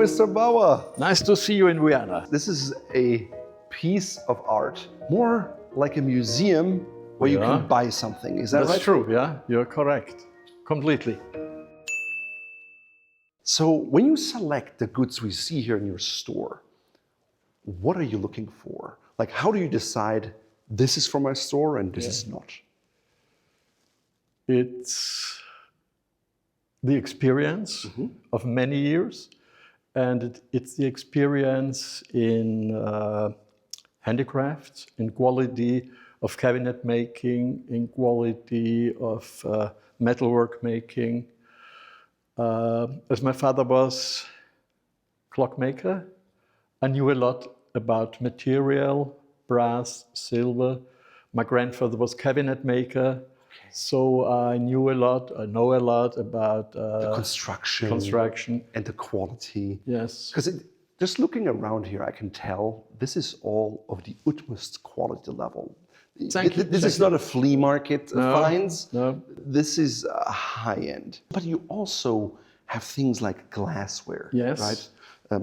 Mr. Bauer. Nice to see you in Vienna. This is a piece of art, more like a museum where you can buy something. Is that right? That's true, yeah. You're correct. Completely. So when you select the goods we see here in your store, what are you looking for? Like, how do you decide this is for my store and this is not? It's the experience of many years, and it's the experience in handicrafts, in quality of cabinet making, in quality of metalwork making. As my father was clockmaker, I knew a lot about material, brass, silver. My grandfather was cabinet maker. So I know a lot about the construction and the quality. Yes. Because just looking around here, I can tell this is all of the utmost quality level. This is not a flea market finds. No. This is high end. But you also have things like glassware, yes. right?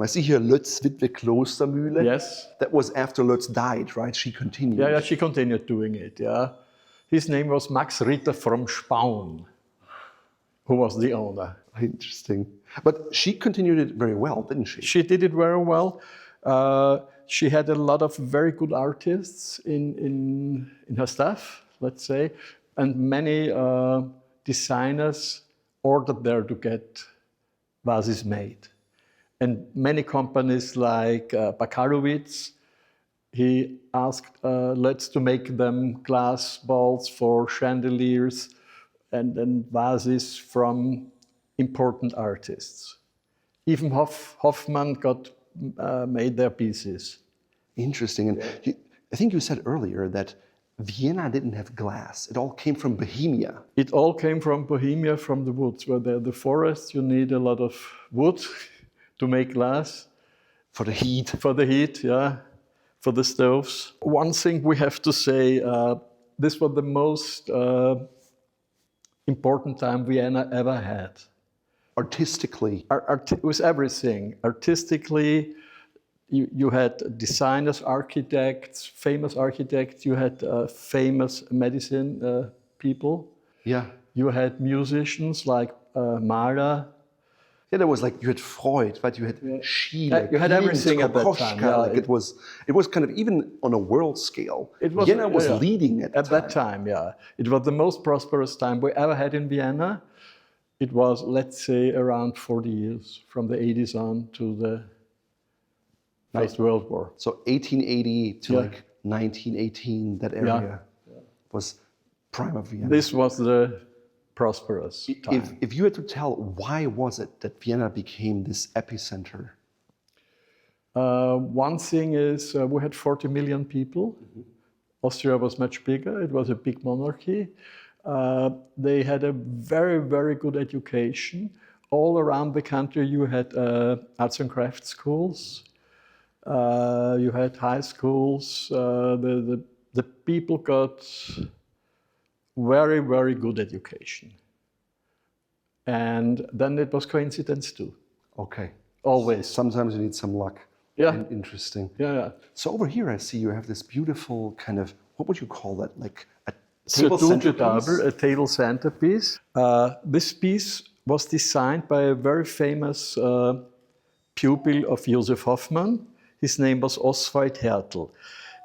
I see here Lötz Witwe Klostermühle. Yes. That was after Lötz died, right? She continued. Yeah, she continued doing it, yeah. His name was Max Ritter from Spaun, who was the owner. Interesting. But she continued it very well, didn't she? She did it very well. She had a lot of very good artists in her staff, let's say, and many designers ordered there to get vases made. And many companies like Bakalowitz, he asked Lötz to make them glass balls for chandeliers and vases from important artists. Even Hoffmann got made their pieces. Interesting. And I think you said earlier that Vienna didn't have glass. It all came from Bohemia. It all came from Bohemia, from the woods. Where the forests, you need a lot of wood to make glass. For the heat. For the heat, yeah. For the stoves. One thing we have to say, this was the most important time Vienna ever had. Artistically. With everything. Artistically, you had designers, architects, famous architects, you had famous medicine people. Yeah. You had musicians like Mahler. Yeah, there was like, you had Freud, but you had Schiele. You had everything at that time. Yeah, like it was kind of, even on a world scale, Vienna was leading at that time. Yeah. It was the most prosperous time we ever had in Vienna. It was, let's say, around 40 years, from the 80s on to the First World War. So 1880 to like 1918, that area was prime of Vienna. This was the prosperous time. If you had to tell, why was it that Vienna became this epicenter? One thing is we had 40 million people. Austria was much bigger. It was a big monarchy. They had a very, very good education. All around the country you had arts and crafts schools. You had high schools. The people got very, very good education. And then it was coincidence too. Okay. Always. Sometimes you need some luck. Yeah. Interesting. Yeah. So over here I see you have this beautiful kind of, what would you call that? Like a table centerpiece? A table centerpiece. This piece was designed by a very famous pupil of Joseph Hoffmann. His name was Oswald Hertel.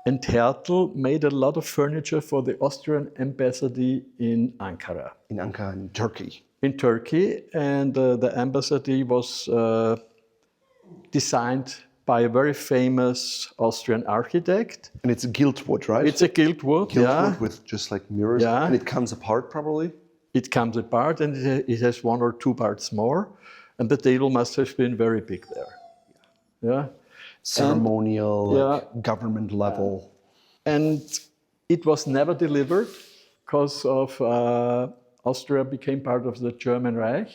And Hertel made a lot of furniture for the Austrian embassy in Ankara. In Ankara, in Turkey. In Turkey, and the embassy was designed by a very famous Austrian architect. And it's gilt wood, right? It's a gilt wood, wood with just like mirrors. Yeah. And it comes apart probably? It comes apart, and it has one or two parts more. And the table must have been very big there. Yeah. Ceremonial, like government level. And it was never delivered because of Austria became part of the German Reich.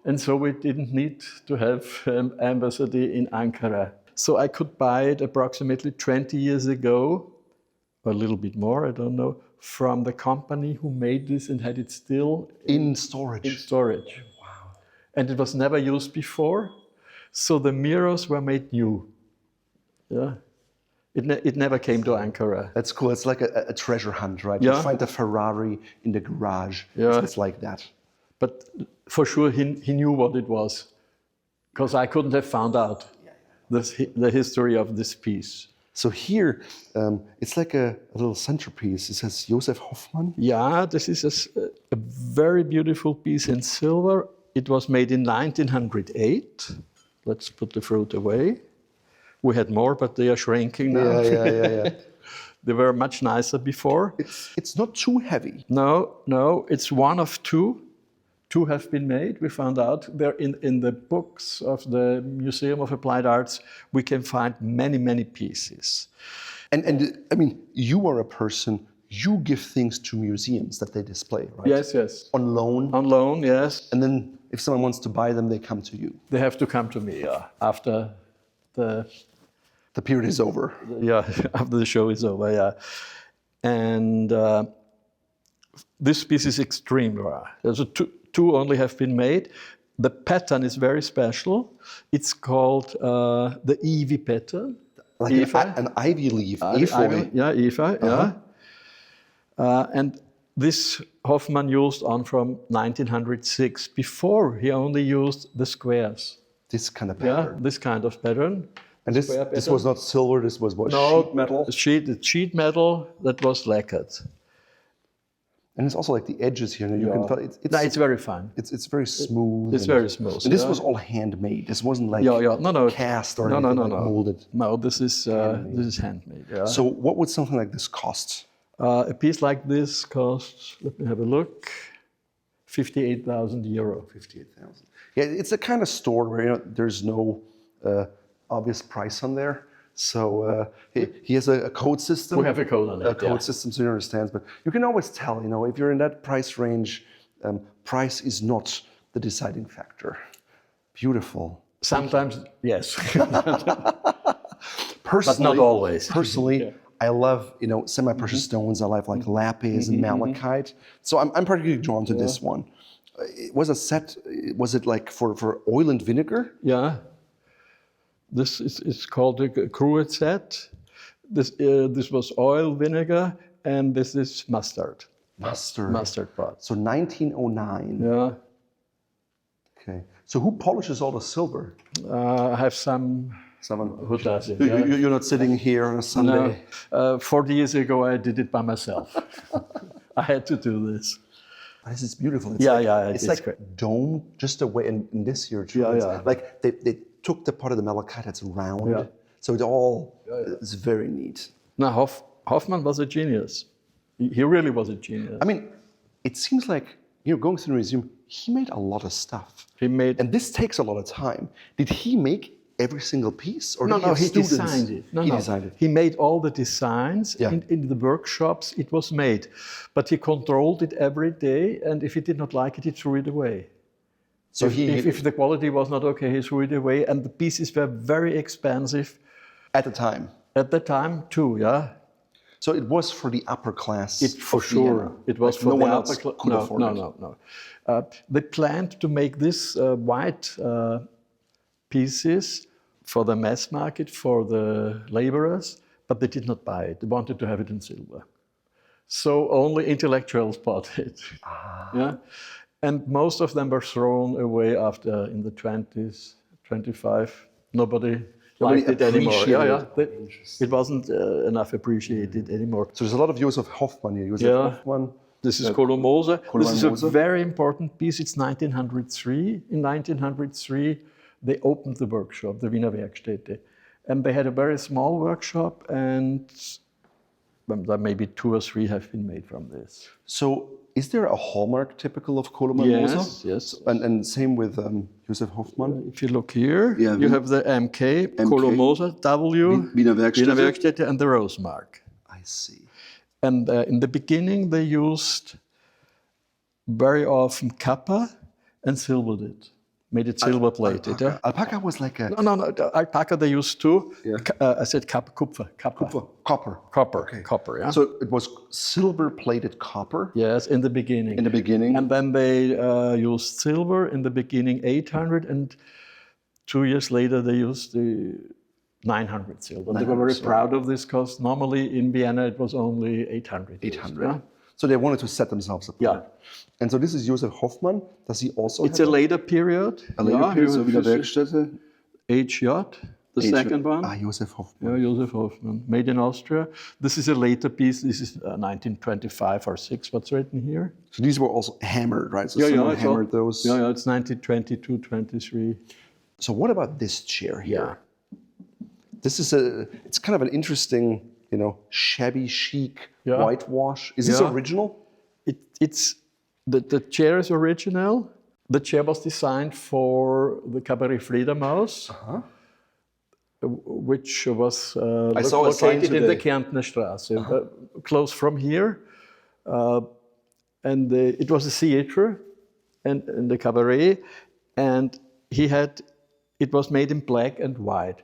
And so we didn't need to have an embassy in Ankara. So I could buy it approximately 20 years ago, or a little bit more, I don't know, from the company who made this and had it still in storage. In storage. Wow. And it was never used before. So the mirrors were made new. Yeah. It never came to Ankara. That's cool. It's like a treasure hunt, right? Yeah. You find a Ferrari in the garage. Yeah. It's like that. But for sure, he knew what it was, because I couldn't have found out the history of this piece. So here, it's like a little centerpiece. It says Josef Hoffmann. Yeah, this is a very beautiful piece in silver. It was made in 1908. Let's put the fruit away. We had more, but they are shrinking now. Yeah. They were much nicer before. It's not too heavy. No, it's one of two. Two have been made. We found out there in the books of the Museum of Applied Arts, we can find many pieces. And I mean, you are a person, you give things to museums that they display, right? Yes. On loan. On loan, yes. And then if someone wants to buy them, they come to you. They have to come to me after the period is over. After the show is over, yeah. And this piece is extremely rare. There's two only have been made. The pattern is very special. It's called the Ivy pattern. Like an ivy leaf, Ivory. Ivy, yeah. And this Hoffmann used on from 1906. Before, he only used the squares. This kind of pattern. Yeah, this kind of pattern. And this was not silver, this was what? No, sheet metal? Sheet metal that was lacquered. And it's also like the edges here. You can feel it's very fine. It's very smooth. It's very smooth. And this was all handmade. This wasn't like cast or anything like molded. No, this is handmade. Yeah. So what would something like this cost? A piece like this costs, let me have a look, 58,000 euro. 58,000. Yeah, it's a kind of store where there's no obvious price on there. So he has a code system. We have a code on it. A code system, so he understands. But you can always tell, if you're in that price range, price is not the deciding factor. Beautiful. Sometimes, yes. Personally, but not always. Personally, I love semi-precious stones. I love like lapis and malachite. So I'm particularly drawn to this one. It was a set. Was it like for oil and vinegar? Yeah. This is called the Cruet set. This was oil, vinegar, and this is mustard. Mustard pot. So 1909. Yeah. Okay. So who polishes all the silver? I have someone who does it. You're not sitting here on a Sunday? No. 40 years ago, I did it by myself. I had to do this. This is beautiful. It's like great. Dome, just away in this year too. Like they took the part of the malachite that's round. Yeah. So it all is very neat. Now, Hoffmann was a genius. He really was a genius. I mean, it seems like, going through the museum, he made a lot of stuff. And this takes a lot of time. Did he make every single piece? Or he designed it. He designed it. He made all the designs in the workshops. It was made. But he controlled it every day, and if he did not like it, he threw it away. So if the quality was not okay, he threw it away, and the pieces were very expensive. At the time? At the time, too, yeah. So it was for the upper class. For sure. It was for the upper class. No. They planned to make this white pieces for the mass market, for the laborers, but they did not buy it. They wanted to have it in silver. So only intellectuals bought it. Yeah. And most of them were thrown away after, in the 20s, 25. Nobody liked it anymore. It wasn't enough appreciated anymore. So there's a lot of Josef Hoffmann here. Hoffmann. This is Colomose. This is a very important piece. It's 1903. In 1903, they opened the workshop, the Wiener Werkstätte. And they had a very small workshop, and maybe 2 or 3 have been made from this. So is there a hallmark typical of Colomose? Yes. And same with Josef Hoffmann? If you look here, you have the MK, Colomose, W, Wiener Werkstätte, and the rose mark. I see. And in the beginning, they used very often copper and silvered it. Made it silver plated. Alpaca was like a... No. Alpaca they used too. I said Kupfer. Copper. Copper, yeah. So it was silver-plated copper? Yes, in the beginning. In the beginning. And then they used silver in the beginning, 800, and 2 years later, they used the 900 silver. They were very proud of this because normally in Vienna it was only 800. 800. Yeah? So they wanted to set themselves apart. Yeah. And so this is Josef Hoffmann. Does he also It's a later period. a later period? So wieder Werkstätte. HJ, the second one. Ah, Josef Hoffmann. Yeah, Josef Hoffmann, made in Austria. This is a later piece. This is 1925 or 6. What's written here? So these were also hammered, right? So someone hammered those. Yeah, it's 1922, 23. So what about this chair here? Yeah. This is it's kind of an interesting, shabby chic whitewash. Is this original? It's the chair is original. The chair was designed for the Kabarett Fledermaus, which was located in the Kärntner Straße, close from here. And it was a theater and the Kabarett, and it was made in black and white.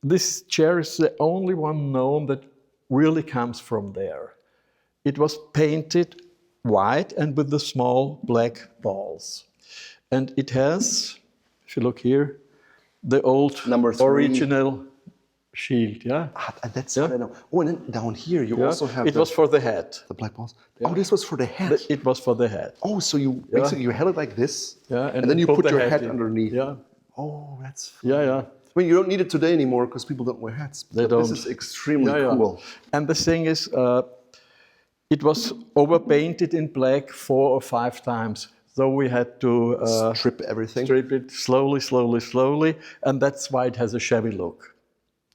This chair is the only one known that really comes from there. It was painted white and with the small black balls. And it has, if you look here, the old original shield. Yeah, that's what I know. Oh, and then down here you also have was for the head. The black balls. Yeah. Oh, this was for the head. It was for the head. Oh, so you basically you held it like this, and then you put your head underneath. Yeah. Oh, that's fun. Yeah. I mean, you don't need it today anymore because people don't wear hats. They don't. This is extremely cool. And the thing is, it was overpainted in black 4 or 5 times. So we had to strip everything. Strip it slowly, and that's why it has a shabby look.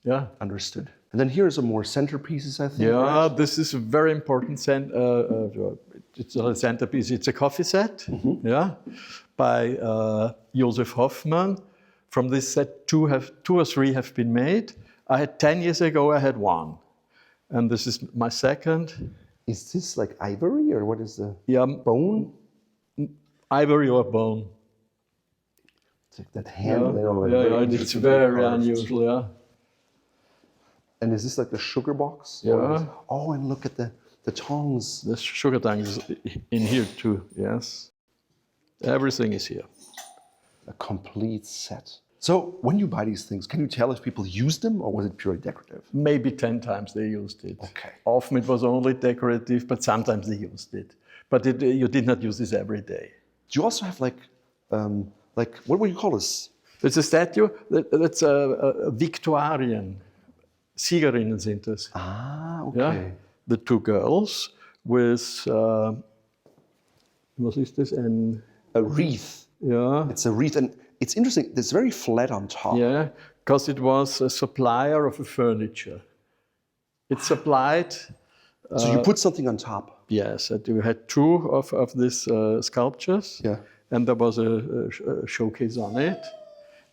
Yeah. Understood. And then here's some more centerpieces, I think. Yeah, right? This is a very important it's not a centerpiece, it's a coffee set, by Josef Hoffmann. From this set, 2 or 3 have been made. 10 years ago, I had 1. And this is my second. Is this like ivory, or what is the bone? Ivory or bone. It's like that hand. It's very unusual, yeah. And is this like the sugar box? Yeah. Oh, and look at the tongs. The sugar tongs is in here too, yes. Everything is here. A complete set. So when you buy these things, can you tell if people used them or was it purely decorative? Maybe 10 times they used it. Okay. Often it was only decorative, but sometimes they used it. But you did not use this every day. Do you also have like what would you call this? It's a statue. That's a Victorian. Siegerinnen sind das. Ah, okay. Yeah? The 2 girls with, what is this? A wreath. Yeah. It's a wreath, and it's interesting. It's very flat on top. Yeah, because it was a supplier of a furniture. It supplied. So you put something on top. Yes, you had 2 of these sculptures. Yeah. And there was a showcase on it,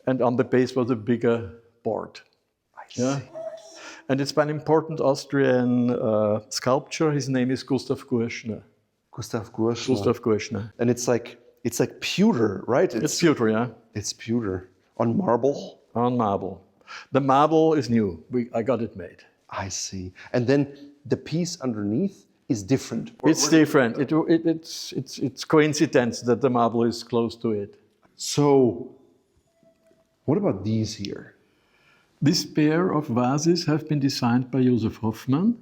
and on the base was a bigger board. I see. And it's by an important Austrian sculptor. His name is Gustav Gurschner. Gustav Gurschner. And it's like pewter, right? It's pewter, yeah. It's pewter. On marble? On marble. The marble is new. I got it made. I see. And then the piece underneath is different. It's different. It's coincidence that the marble is close to it. So, what about these here? This pair of vases have been designed by Josef Hoffmann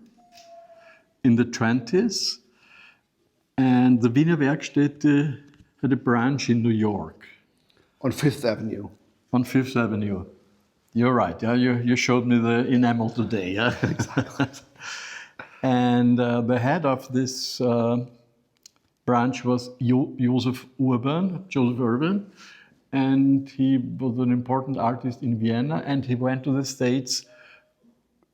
in the 20s. And the Wiener Werkstätte had a branch in New York. On 5th Avenue. On 5th Avenue. You're right. Yeah, you showed me the enamel today. Yeah, exactly. And the head of this branch was Joseph Urban, and he was an important artist in Vienna, and he went to the States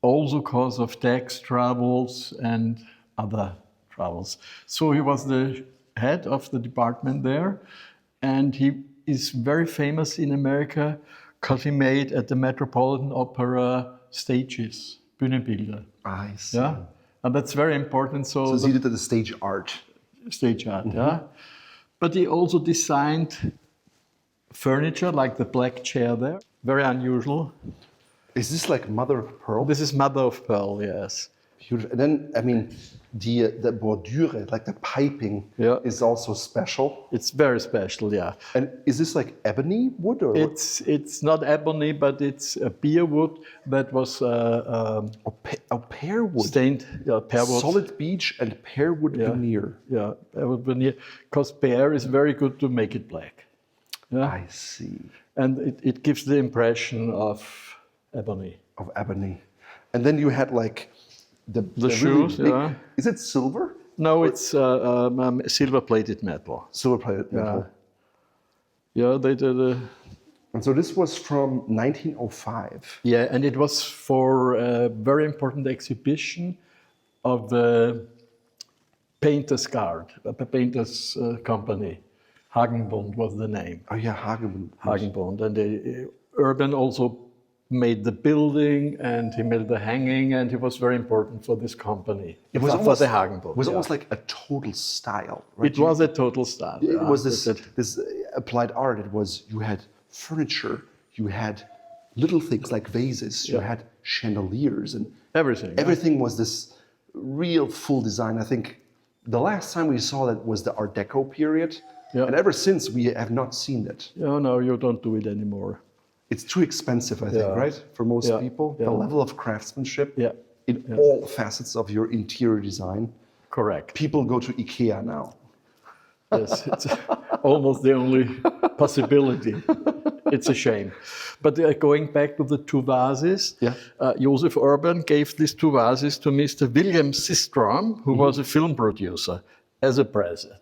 also because of tax troubles and other troubles. So he was the head of the department there, and he is very famous in America because he made at the Metropolitan Opera stages, Bühnenbilder. I see. Yeah, and that's very important. So he did the stage art. Stage art, yeah. But he also designed furniture like the black chair there. Very unusual. Is this like mother of pearl? This is mother of pearl, yes. Beautiful. And then, I mean, the bordure, like the piping, is also special. It's very special, yeah. And is this like ebony wood or? It's not ebony, but it's a beer wood that was pear wood. Stained, pear wood. Solid beech and pear wood veneer. Yeah, pear wood veneer, because pear is very good to make it black. Yeah? I see. And it gives the impression of ebony. Of ebony. And then you had like the shoes, really big, yeah. Is it silver? No, it's silver-plated metal. Silver-plated metal. Yeah, they did. And so this was from 1905. Yeah, and it was for a very important exhibition of the Painters Guard, the Painters Company. Hagenbund was the name. Oh yeah, Hagenbund. Hagenbund. And Urban also made the building, and he made the hanging, and he was very important for this company. It was for the Hagenbund. It was almost like a total style, right? It was a total style. It was this applied art. It was, you had furniture, you had little things like vases, you had chandeliers, and everything. Everything was this real full design. I think the last time we saw that was the Art Deco period, and ever since we have not seen it. Yeah, no, you don't do it anymore. It's too expensive, I think, right? For most people, the level of craftsmanship in all facets of your interior design. Correct. People go to IKEA now. Yes, it's almost the only possibility. It's a shame. But going back to the two vases, Joseph Urban gave these two vases to Mr. William Sistrom, who was a film producer, as a present.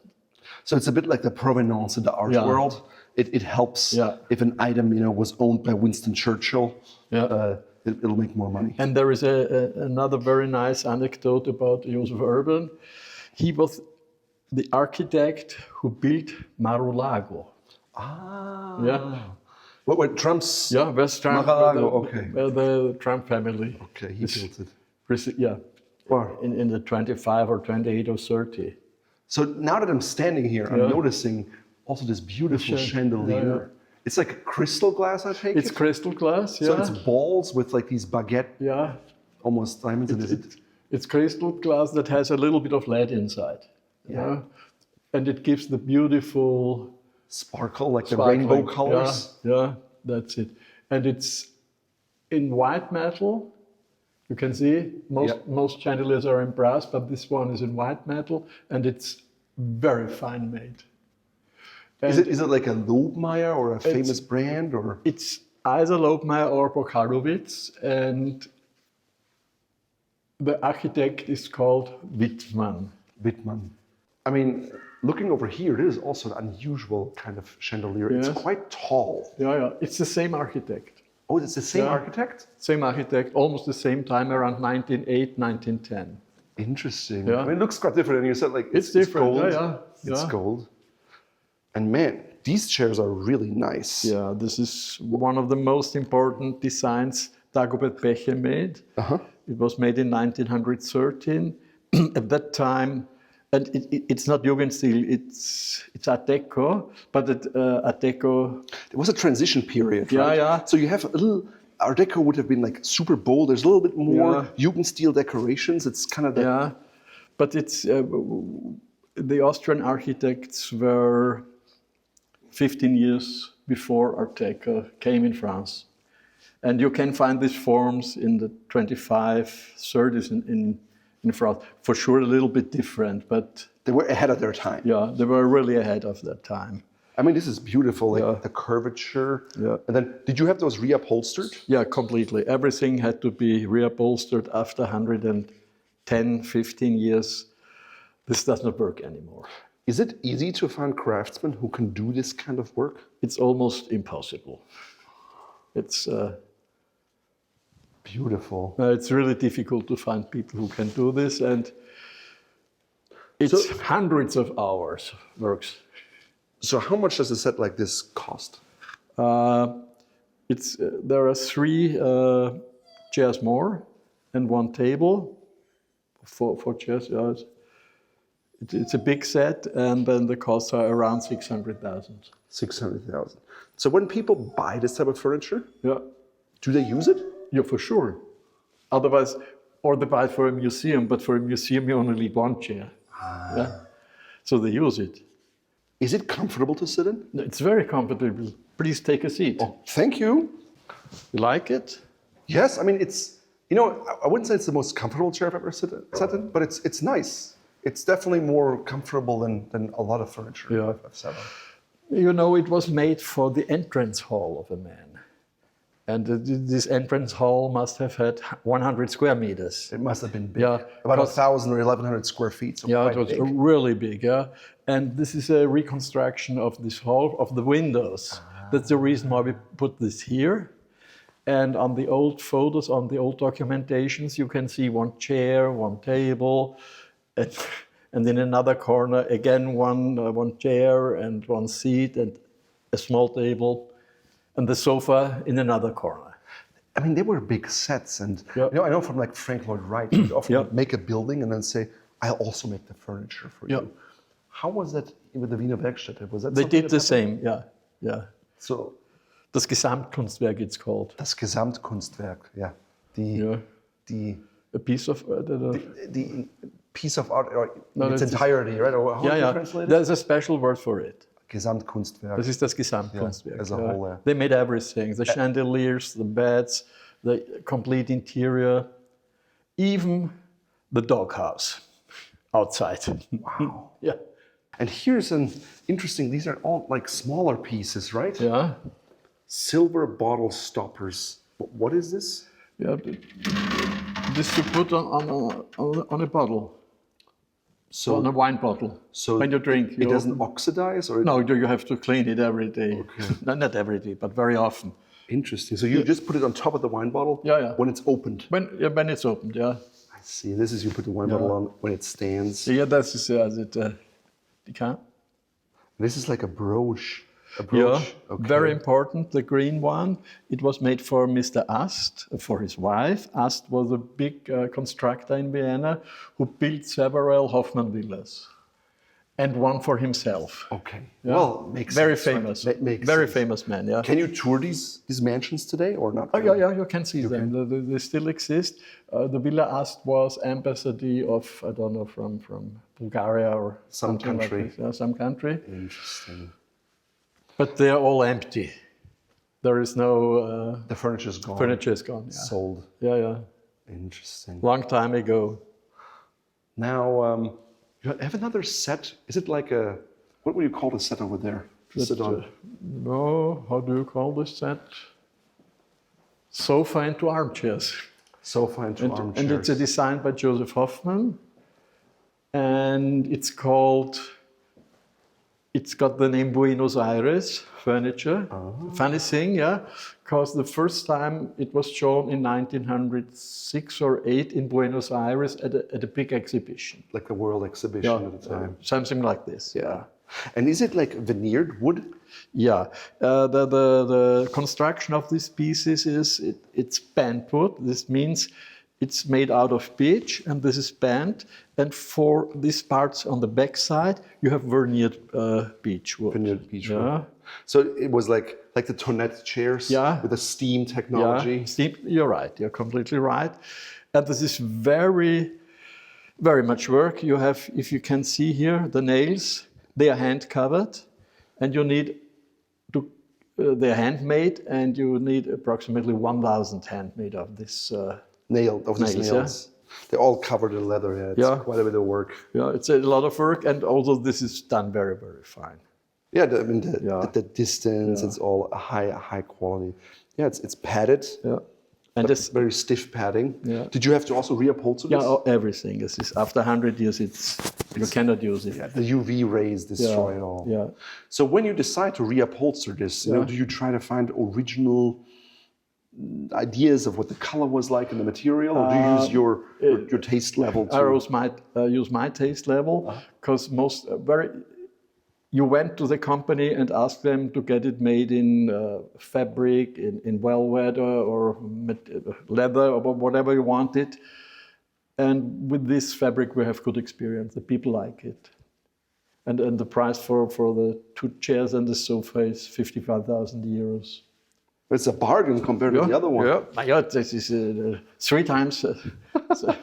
So it's a bit like the provenance in the art world. It helps if an item, was owned by Winston Churchill. It'll make more money. And there is another very nice anecdote about Joseph Urban. He was the architect who built Mar-a-Lago. Ah. Yeah. What Trump's? Yeah, West Trump. Mar-a-Lago, okay. The Trump family. Okay, he built it. Yeah. Wow. In the 25 or 28 or 30. So now that I'm standing here, I'm noticing also this beautiful chandelier. It's like crystal glass, I take it? It's crystal glass, So it's balls with like these baguette, almost diamonds. It's crystal glass that has a little bit of lead inside. Yeah. And it gives the beautiful sparkle, like the rainbow colors. Yeah, that's it. And it's in white metal. You can see most chandeliers are in brass, but this one is in white metal, and it's very fine made. Is it like a Lobmeier or a famous brand, or? It's either Lobmeier or Bokalowitz, and the architect is called Wittmann. Wittmann. I mean, looking over here, it is also an unusual kind of chandelier. It's quite tall. Yeah. It's the same architect. Oh, it's the same architect? Same architect, almost the same time, around 1908, 1910. Interesting. Yeah. I mean, it looks quite different. And you said, like, it's different. Gold. It's gold. And man, these chairs are really nice. Yeah, this is one of the most important designs Dagobert Becher made. It was made in 1913. At that time, and it's not Jugendstil, it's Art Deco, but Art Deco... There was a transition period, right? Yeah. So you have a little... Art Deco would have been like super bold. There's a little bit more Jugendstil decorations. It's kind of the... Yeah, but it's... the Austrian architects were 15 years before Art Deco came in France. And you can find these forms in the 2530s in France. For sure a little bit different, but... They were ahead of their time. Yeah, they were really ahead of their time. I mean, this is beautiful, like the curvature. Yeah. And then, did you have those reupholstered? Yeah, completely. Everything had to be reupholstered after 110, 15 years. This does not work anymore. Is it easy to find craftsmen who can do this kind of work? It's almost impossible. It's... beautiful. It's really difficult to find people who can do this, and it's hundreds of hours works. So how much does a set like this cost? There are 3 chairs more and 1 table. 4 chairs. Yeah, it's a big set, and then the costs are around 600,000. 600,000. So when people buy this type of furniture, do they use it? Yeah, for sure. Otherwise, or they buy it for a museum, but for a museum you only need one chair. Yeah? So they use it. Is it comfortable to sit in? It's very comfortable. Please take a seat. Oh, thank you. You like it? Yes, I mean, it's, you know, I wouldn't say it's the most comfortable chair I've ever sat in, but it's nice. It's definitely more comfortable than a lot of furniture I've sat on. You know, it was made for the entrance hall of a man. And this entrance hall must have had 100 square meters. It must have been big. Yeah, about 1,000 or 1,100 square feet. So yeah, it was big. really big. Yeah, and this is a reconstruction of this hall, of the windows. That's the reason why we put this here. And on the old photos, on the old documentations, you can see one chair, one table, and in another corner, again, one chair and one seat and a small table. And the sofa in another corner. I mean, they were big sets, and you know, I know from like Frank Lloyd Wright, you often make a building and then say, "I'll also make the furniture for you." How was that with the Wiener Werkstätte? Was that they did the same? Yeah. So, das Gesamtkunstwerk, it's called. Das Gesamtkunstwerk, yeah. A piece of the piece of art in its entirety, right? Or how do you translate it? There's a special word for it. Gesamtkunstwerk. Das ist das Gesamtkunstwerk. As a whole, They made everything, the chandeliers, the beds, the complete interior, even the doghouse outside. Wow. Yeah. And here's an interesting, these are all like smaller pieces, right? Yeah. Silver bottle stoppers. What is this? Yeah. This you put on a bottle. So on a wine bottle. So when you drink, it doesn't oxidize, or no, you have to clean it every day. Okay. Not every day, but very often. Interesting. So you just put it on top of the wine bottle when it's opened. When it's opened, yeah. I see. This is you put the wine bottle on when it stands. Yeah, that's it. You can't. This is like a brooch. Yeah, very important, the green one. It was made for Mr. Ast, for his wife. Ast was a big constructor in Vienna who built several Hoffmann villas and one for himself. Okay. Yeah. Well, makes very sense. Famous. Right? Makes very sense. famous man, yeah. Can you tour these mansions today or not? Oh, yeah, you can see them. They still exist. The Villa Ast was ambassador of, I don't know, from Bulgaria or some country. Like this. Yeah, some country. Interesting. But they're all empty. There is no... the furniture's gone. Furniture is gone, yeah. Sold. Yeah. Interesting. Long time ago. Now, you have another set. Is it like a... What would you call the set over there? To sit on? No, how do you call this set? Sofa into armchairs. Sofa into armchairs. And it's a design by Joseph Hoffmann. And it's called... It's got the name Buenos Aires furniture. Oh. Funny thing, yeah, because the first time it was shown in 1906 or 8 in Buenos Aires at a big exhibition. Like the World Exhibition at the time. Something like this, yeah. And is it like veneered wood? Yeah, the construction of these pieces is it's bent wood. This means it's made out of beech, and this is bent. And for these parts on the back side, you have veneered beech wood. Veneered beech wood. So it was like the Tonette chairs with the steam technology. Yeah, steam. You're right. You're completely right. And this is very, very much work. You have, if you can see here, the nails. They are hand covered, and you need to. They're handmade, and you need approximately 1,000 handmade of this. Nails. Yeah. They're all covered in leather. Yeah, it's quite a bit of work. Yeah, it's a lot of work, and also this is done very, very fine. Yeah, the distance, it's all high quality. Yeah, it's padded. Yeah, and it's very stiff padding. Yeah. Did you have to also reupholster this? Yeah, everything. This is after 100 years, you cannot use it. Yeah, the UV rays destroy it all. Yeah. So when you decide to reupholster this, you know, do you try to find original ideas of what the color was like in the material, or do you use your taste level? I use my taste level because you went to the company and asked them to get it made in fabric, in velvet or leather or whatever you wanted. And with this fabric, we have good experience. The people like it. And the price for the 2 chairs and the sofa is 55,000 euros. It's a bargain compared to the other one. Yeah, this is 3 times So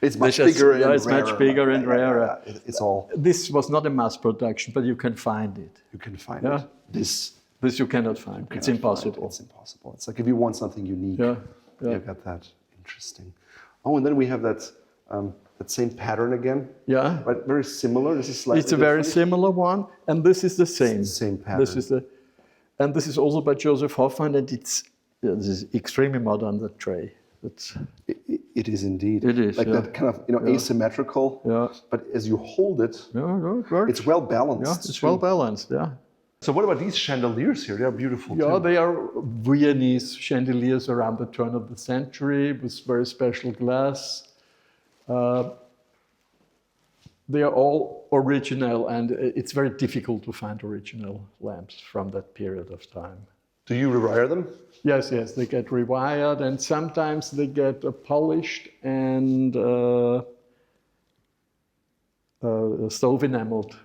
It's much bigger and it's rarer. much bigger and rarer. It's all This was not a mass production, but you can find it. you can find Yeah. it. This You cannot find. It's impossible. It's impossible. It's like if you want something unique, Yeah, yeah. you got that. Interesting. Oh, and then we have that same pattern again. Yeah. But very similar. This is slightly It's a very different. similar one, and this is the same. It's the same pattern. This is also by Joseph Hoffmann, and this is extremely modern. The tray. It is indeed. It is, like yeah. that kind of asymmetrical. Yeah. But as you hold it, It works. it's well balanced. It's well balanced. Yeah. So what about these chandeliers here? They are beautiful Yeah, too. they are Viennese chandeliers around the turn of the century with very special glass. They are all original, and it's very difficult to find original lamps from that period of time. Do you rewire them? Yes, they get rewired, and sometimes they get polished and stove enameled,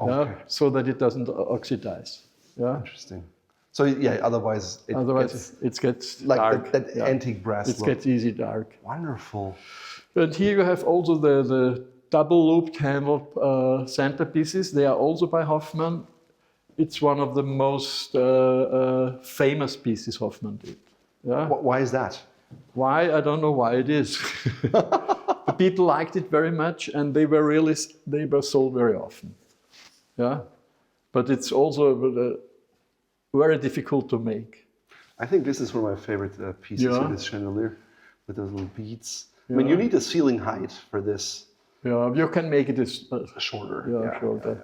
Okay. so that it doesn't oxidize. Yeah. Interesting. So yeah, otherwise It gets like dark. that antique brass It look. gets easy dark. Wonderful. And here you have also the double looped handled centerpieces. They are also by Hoffmann. It's one of the most famous pieces Hoffmann did. Yeah. Why is that? Why? I don't know why it is. The people liked it very much, and they were sold very often. Yeah. But it's also very difficult to make. I think this is one of my favorite pieces Yeah. of this chandelier, with those little beads. I mean, you need a ceiling height for this. Yeah, you can make it Shorter. shorter.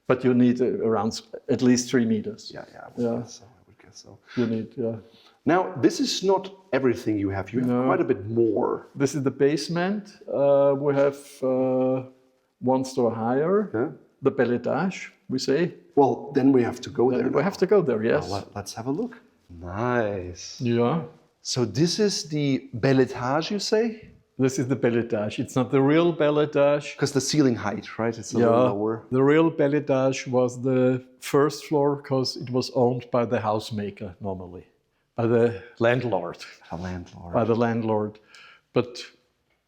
But you need around at least 3 meters. Yeah, I would guess so. I would guess so. You need, Now, this is not everything you have. You have quite a bit more. This is the basement. We have one store higher, Yeah. the bel étage, we say. Well, then we have to go there. We have to go there, yes. Well, let's have a look. Nice. Yeah. So this is the bel étage, you say? This is the bel étage. It's not the real bel étage. Because the ceiling height, right? It's a little lower. The real bel étage was the first floor because it was owned by the housemaker normally, by the landlord. A landlord. By the landlord. But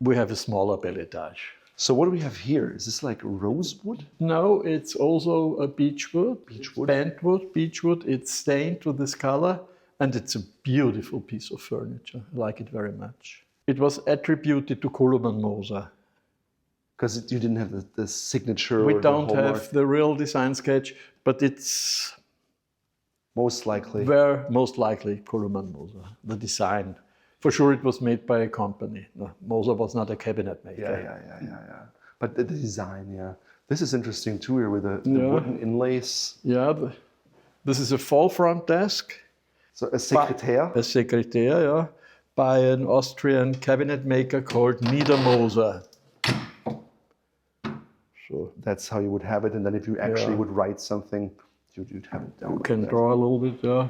we have a smaller bel étage. So what do we have here? Is this like rosewood? No, it's also a beechwood. Beechwood? Bentwood, beechwood. It's stained to this color, and it's a beautiful piece of furniture. I like it very much. It was attributed to Koloman Moser. Because you didn't have the signature. We or don't the have hallmark. the real design sketch, but it's Most likely. most likely Koloman Moser, the design. For sure, it was made by a company. No, Moser was not a cabinet maker. Yeah. But the design, yeah. This is interesting too here with the wooden inlays. Yeah, this is a full front desk. So a secretaire. A secretaire, yeah, by an Austrian cabinet maker called Niedermoser. So That's how you would have it. And then if you actually would write something, you'd have it down. you can draw a little bit, yeah.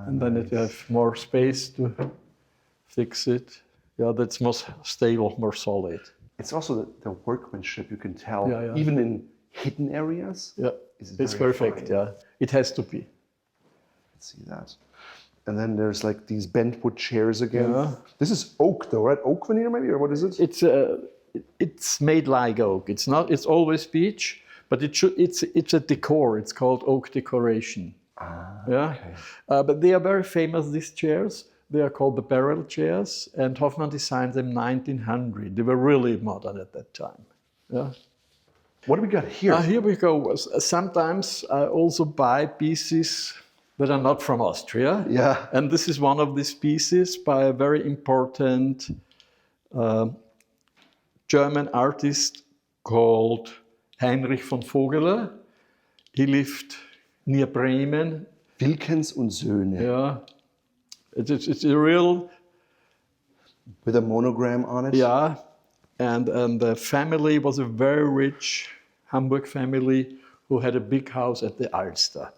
And then it have more space to fix it. Yeah, that's more stable, more solid. It's also the workmanship, you can tell, Yeah. even in hidden areas. Yeah, it's very perfect, fine. yeah. It has to be. Let's see that. And then there's like these bentwood chairs again. Yeah. This is oak though, right? Oak veneer maybe, or what is it? It's made like oak. It's not. It's always beech, but it's a decor. It's called oak decoration. Yeah. Okay. But they are very famous. These chairs. They are called the barrel chairs, and Hoffmann designed them 1900. They were really modern at that time. Yeah. What do we got here? Here we go. Sometimes I also buy pieces that are not from Austria. Yeah. And this is one of these pieces by a very important German artist called Heinrich von Vogeler. He lived near Bremen. Wilkens und Söhne. Yeah. It's a real, With a monogram on it. yeah. And the family was a very rich Hamburg family who had a big house at the Alster.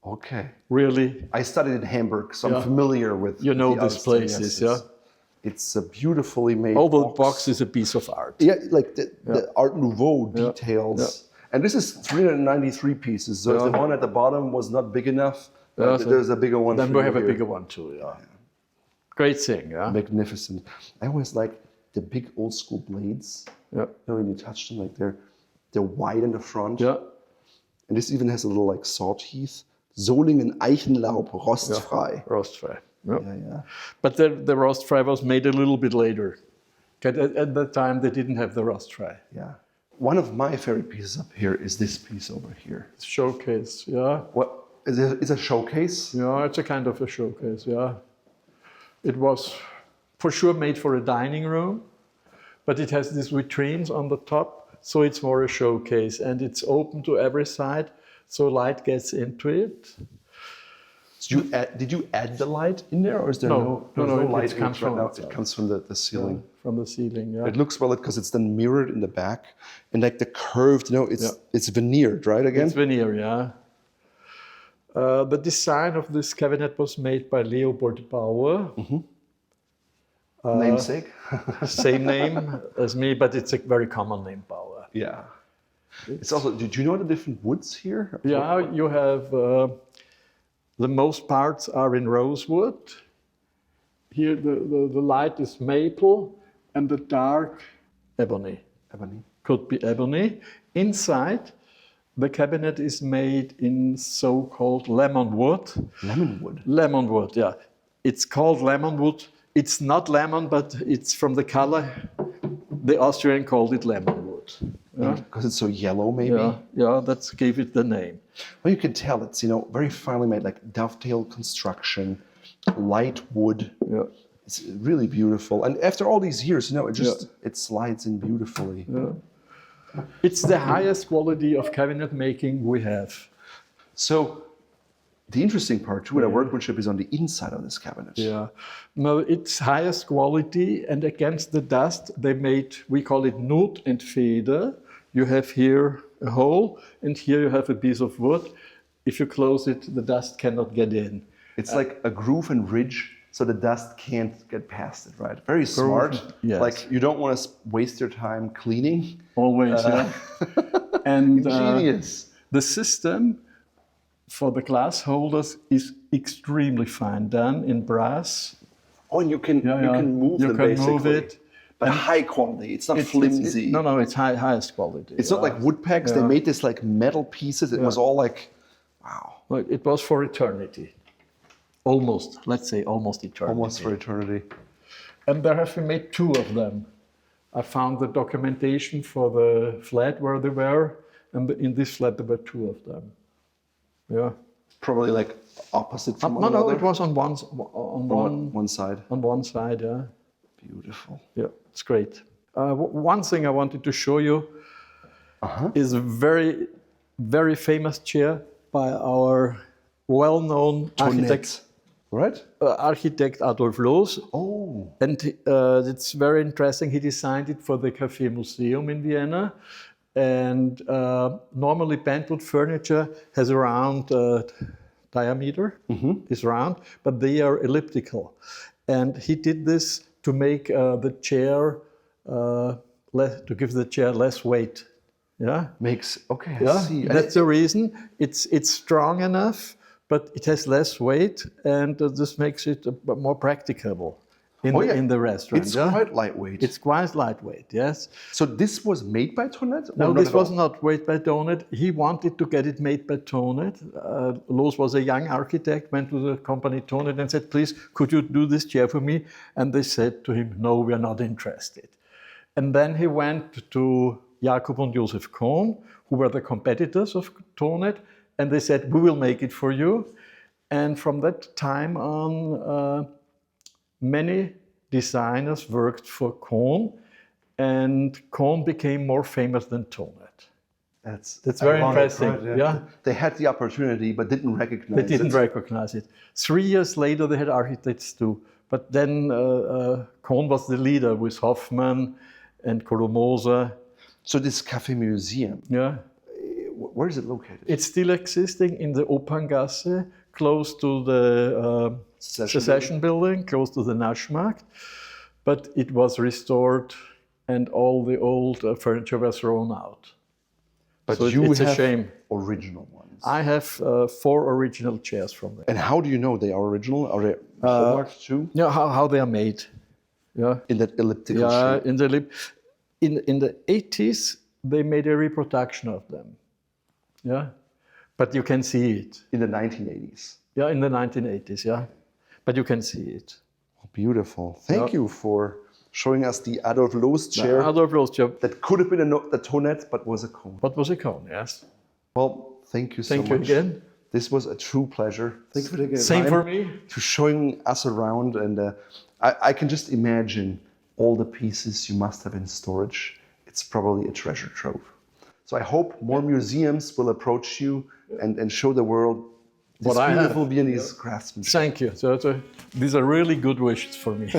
Okay. Really, I studied in Hamburg, so I'm familiar with you know the these Alster, places, yes. yeah? It's a beautifully made All the box. box is a piece of art. Yeah, like the Art Nouveau details. And this is 393 pieces. So if the one at the bottom was not big enough, So there's a bigger one. Then for we you have a here. bigger one too, yeah. Great thing, yeah. Magnificent. I always like the big old school blades. Yeah. When you touch them, like they're wide in the front. Yeah. And this even has a little like saw teeth. Solingen Eichenlaub, rostfrei. Rostfrei. Yeah. Yeah. But the rostfrei was made a little bit later. At that time, they didn't have the rostfrei. Yeah. One of my favorite pieces up here is this piece over here. Showcase, yeah. What is it? It's a showcase? Yeah, it's a kind of a showcase, yeah. It was for sure made for a dining room, but it has these vitrines on the top, so it's more a showcase, and it's open to every side, so light gets into it. So did you add the light in there, or is there no light? It comes from it comes from the ceiling. Yeah, from the ceiling, yeah. It looks well because it's then mirrored in the back, and like the curved, it's veneered, right? Again, it's veneer, yeah. The design of this cabinet was made by Leopold Bauer. Namesake. Same name as me, but it's a very common name, Bauer. Yeah. It's also. Did you know the different woods here? Yeah, you have the most parts are in rosewood. Here the light is maple, and the dark ebony. Ebony. Could be ebony. Inside, the cabinet is made in so-called lemon wood. Lemon wood. Lemon wood, yeah. It's called lemon wood. It's not lemon, but it's from the color. The Austrian called it lemon wood. Yeah? Because it's so yellow, maybe. Yeah, that gave it the name. Well, you can tell it's very finely made, like dovetail construction, light wood. Yeah. It's really beautiful. And after all these years, it slides in beautifully. Yeah. It's the highest quality of cabinet making we have. So the interesting part too, the workmanship is on the inside of this cabinet. Yeah, no, it's highest quality, and against the dust they made, we call it Nut and Feder. You have here a hole, and here you have a piece of wood. If you close it, the dust cannot get in. It's like a groove and ridge, so the dust can't get past it, right? Very smart. Yes. Like you don't want to waste your time cleaning. Always, yeah. And Ingenious. The system for the glass holders is extremely fine, done in brass. Oh, and you can move them basically. You can move it. But high quality. It's not flimsy. No, it's highest quality. It's not like wood pegs. Yeah. They made this like metal pieces. It was all like, wow. Well, it was for eternity. Almost, let's say almost eternity. Almost for eternity. And there have been made two of them. I found the documentation for the flat where they were, and in this flat there were two of them. Yeah. Probably like opposite from one another? No, it was on one side. On one side, yeah. Beautiful. Yeah, it's great. One thing I wanted to show you is a very, very famous chair by our well-known architect. Right? Architect Adolf Loos. Oh. And it's very interesting. He designed it for the Café Museum in Vienna. And normally bentwood furniture has a round diameter, is round, but they are elliptical. And he did this to make the chair, to give the chair less weight. Yeah. I see. That's the reason. It's strong enough, but it has less weight, and this makes it more practicable in the restaurant. It's quite lightweight. It's quite lightweight, yes. So this was made by Tonet? No, this was not made by Tonet. He wanted to get it made by Tonet. Loos was a young architect, went to the company Tonet and said, please, could you do this chair for me? And they said to him, no, we are not interested. And then he went to Jakob and Joseph Kohn, who were the competitors of Tonet, and they said, we will make it for you. And from that time on, many designers worked for Kohn, and Kohn became more famous than Tonet. That's very ironic, interesting. Right? Yeah. They had the opportunity, but didn't recognize it. They didn't recognize it. 3 years later, they had architects too. But then Kohn was the leader with Hoffmann and Kolomoser. So this Café Museum, yeah, where is it located? It's still existing in the Operngasse, close to the Secession building, close to the Naschmarkt. But it was restored, and all the old furniture was thrown out. But so you it's have a shame. Original one. I have 4 original chairs from there. And how do you know they are original? Are they hallmarked too? Yeah, how they are made. Yeah, In that elliptical yeah. shape? In the 80s, they made a reproduction of them. Yeah, but you can see it. In the 1980s. Yeah, in the 1980s. Yeah, but you can see it. Beautiful. Thank you for showing us the Adolf Loos chair. Adolf Loos chair. That could have been a tonette, but was a cone. What was a cone? Yes. Well, thank you so much. Thank you again. This was a true pleasure. Thank you for taking the Same time for me. to showing us around, and I can just imagine all the pieces you must have in storage. It's probably a treasure trove. So I hope more museums will approach you and show the world this beautiful Viennese craftsmanship. Thank you. These are really good wishes for me.